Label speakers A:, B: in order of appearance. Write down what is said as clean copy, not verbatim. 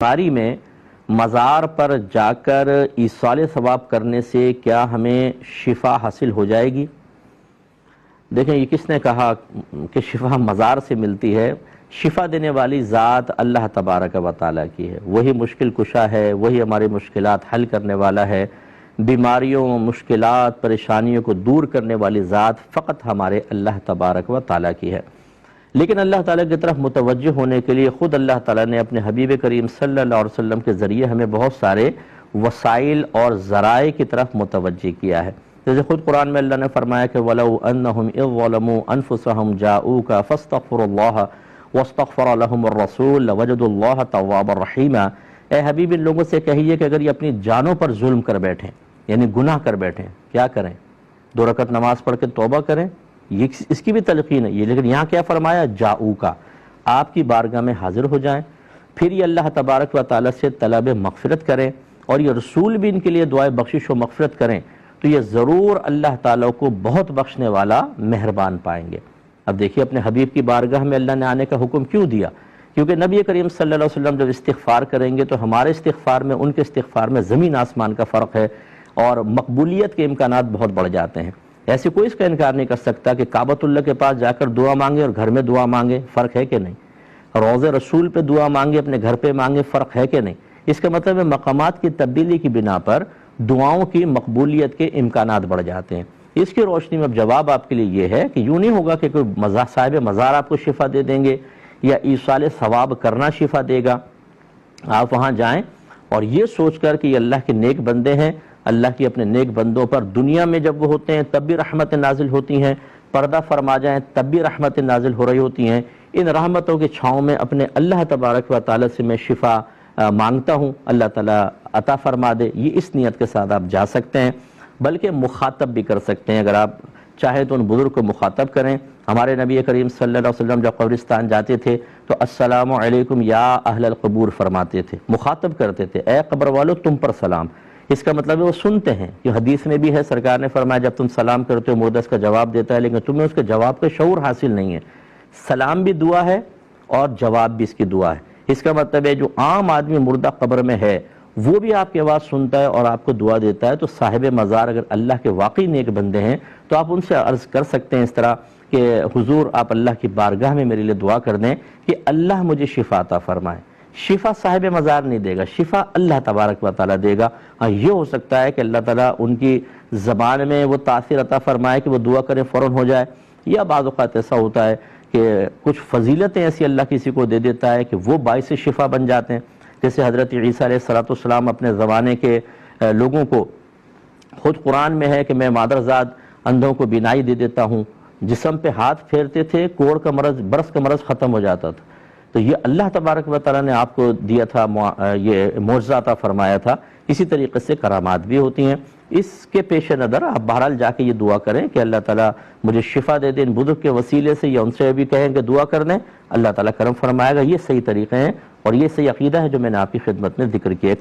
A: بیماری میں مزار پر جا کر ایصال ثواب کرنے سے کیا ہمیں شفا حاصل ہو جائے گی؟ دیکھیں، یہ کس نے کہا کہ شفا مزار سے ملتی ہے؟ شفا دینے والی ذات اللہ تبارک و تعالیٰ کی ہے، وہی مشکل کشا ہے، وہی ہماری مشکلات حل کرنے والا ہے۔ بیماریوں، مشکلات، پریشانیوں کو دور کرنے والی ذات فقط ہمارے اللہ تبارک و تعالیٰ کی ہے۔ لیکن اللہ تعالیٰ کی طرف متوجہ ہونے کے لیے خود اللہ تعالیٰ نے اپنے حبیب کریم صلی اللہ علیہ وسلم کے ذریعے ہمیں بہت سارے وسائل اور ذرائع کی طرف متوجہ کیا ہے۔ جیسے خود قرآن میں اللہ نے فرمایا کہ وَلَوْ أَنَّهُمْ إِذْ ظَلَمُوا أَنفُسَهُمْ جَاءُوكَ فَاسْتَغْفِرُوا اللَّهَ وَاسْتَغْفَرَ لَهُمُ الرَّسُولُ لَوَجَدُوا اللَّهَ تَوَّابًا رَحِيمًا۔ اے حبیب، ان لوگوں سے کہیے کہ اگر یہ اپنی جانوں پر ظلم کر بیٹھیں، یعنی گناہ کر بیٹھیں، کیا کریں؟ 2 رکعت نماز پڑھ کے توبہ کریں، یہ اس کی بھی تلقین ہے یہ۔ لیکن یہاں کیا فرمایا؟ جاؤکا، آپ کی بارگاہ میں حاضر ہو جائیں، پھر یہ اللہ تبارک و تعالیٰ سے طلب مغفرت کریں، اور یہ رسول بھی ان کے لیے دعائے بخشش و مغفرت کریں، تو یہ ضرور اللہ تعالیٰ کو بہت بخشنے والا مہربان پائیں گے۔ اب دیکھیے، اپنے حبیب کی بارگاہ میں اللہ نے آنے کا حکم کیوں دیا؟ کیونکہ نبی کریم صلی اللہ علیہ وسلم جب استغفار کریں گے تو ہمارے استغفار میں ان کے استغفار میں زمین آسمان کا فرق ہے، اور مقبولیت کے امکانات بہت بڑھ جاتے ہیں۔ ایسے کوئی اس کا انکار نہیں کر سکتا کہ کعبۃ اللہ کے پاس جا کر دعا مانگے اور گھر میں دعا مانگے، فرق ہے کہ نہیں؟ روضہ رسول پہ دعا مانگے، اپنے گھر پہ مانگے، فرق ہے کہ نہیں؟ اس کا مطلب ہے مقامات کی تبدیلی کی بنا پر دعاؤں کی مقبولیت کے امکانات بڑھ جاتے ہیں۔ اس کی روشنی میں اب جواب آپ کے لیے یہ ہے کہ یوں نہیں ہوگا کہ کوئی صاحب مزار آپ کو شفا دے دیں گے یا ایصال ثواب کرنا شفا دے گا۔ آپ وہاں جائیں اور یہ سوچ کر کہ یہ اللہ کے نیک بندے ہیں، اللہ کی اپنے نیک بندوں پر دنیا میں جب وہ ہوتے ہیں تب بھی رحمت نازل ہوتی ہیں، پردہ فرما جائیں تب بھی رحمت نازل ہو رہی ہوتی ہیں۔ ان رحمتوں کے چھاؤں میں اپنے اللہ تبارک و تعالیٰ سے میں شفا مانگتا ہوں، اللہ تعالیٰ عطا فرما دے، یہ اس نیت کے ساتھ آپ جا سکتے ہیں۔ بلکہ مخاطب بھی کر سکتے ہیں، اگر آپ چاہیں تو ان بزرگ کو مخاطب کریں۔ ہمارے نبی کریم صلی اللہ علیہ وسلم جب قبرستان جاتے تھے تو السلام علیکم یا اہل القبور فرماتے تھے، مخاطب کرتے تھے، اے قبر والو تم پر سلام۔ اس کا مطلب ہے وہ سنتے ہیں، کہ حدیث میں بھی ہے، سرکار نے فرمایا جب تم سلام کرتے ہو مردہ اس کا جواب دیتا ہے، لیکن تمہیں اس کے جواب کا شعور حاصل نہیں ہے۔ سلام بھی دعا ہے اور جواب بھی اس کی دعا ہے۔ اس کا مطلب ہے جو عام آدمی مردہ قبر میں ہے وہ بھی آپ کی آواز سنتا ہے اور آپ کو دعا دیتا ہے، تو صاحب مزار اگر اللہ کے واقعی نیک بندے ہیں تو آپ ان سے عرض کر سکتے ہیں اس طرح کہ حضور آپ اللہ کی بارگاہ میں میرے لیے دعا کر دیں کہ اللہ مجھے شفا عطا فرمائے۔ شفا صاحب مزار نہیں دے گا، شفا اللہ تبارک و تعالیٰ دے گا۔ یہ ہو سکتا ہے کہ اللہ تعالیٰ ان کی زبان میں وہ تاثیر عطا فرمائے کہ وہ دعا کریں فوراً ہو جائے، یا بعض اوقات ایسا ہوتا ہے کہ کچھ فضیلتیں ایسی اللہ کسی کو دے دیتا ہے کہ وہ باعث شفا بن جاتے ہیں۔ جیسے حضرت عیسیٰ علیہ السلام اپنے زمانے کے لوگوں کو، خود قرآن میں ہے کہ میں مادرزاد اندھوں کو بینائی دے دیتا ہوں، جسم پہ ہاتھ پھیرتے تھے کوڑ کا مرض، برس کا مرض ختم ہو جاتا تھا۔ تو یہ اللہ تبارک و تعالیٰ نے آپ کو دیا تھا، یہ معجزہ عطا فرمایا تھا۔ اسی طریقے سے کرامات بھی ہوتی ہیں۔ اس کے پیش نظر آپ بہرحال جا کے یہ دعا کریں کہ اللہ تعالیٰ مجھے شفا دے دے ان بزرگ کے وسیلے سے، یا ان سے بھی کہیں کہ دعا کر دیں، اللہ تعالیٰ کرم فرمائے گا۔ یہ صحیح طریقے ہیں اور یہ صحیح عقیدہ ہے جو میں نے آپ کی خدمت میں ذکر کیا ہے۔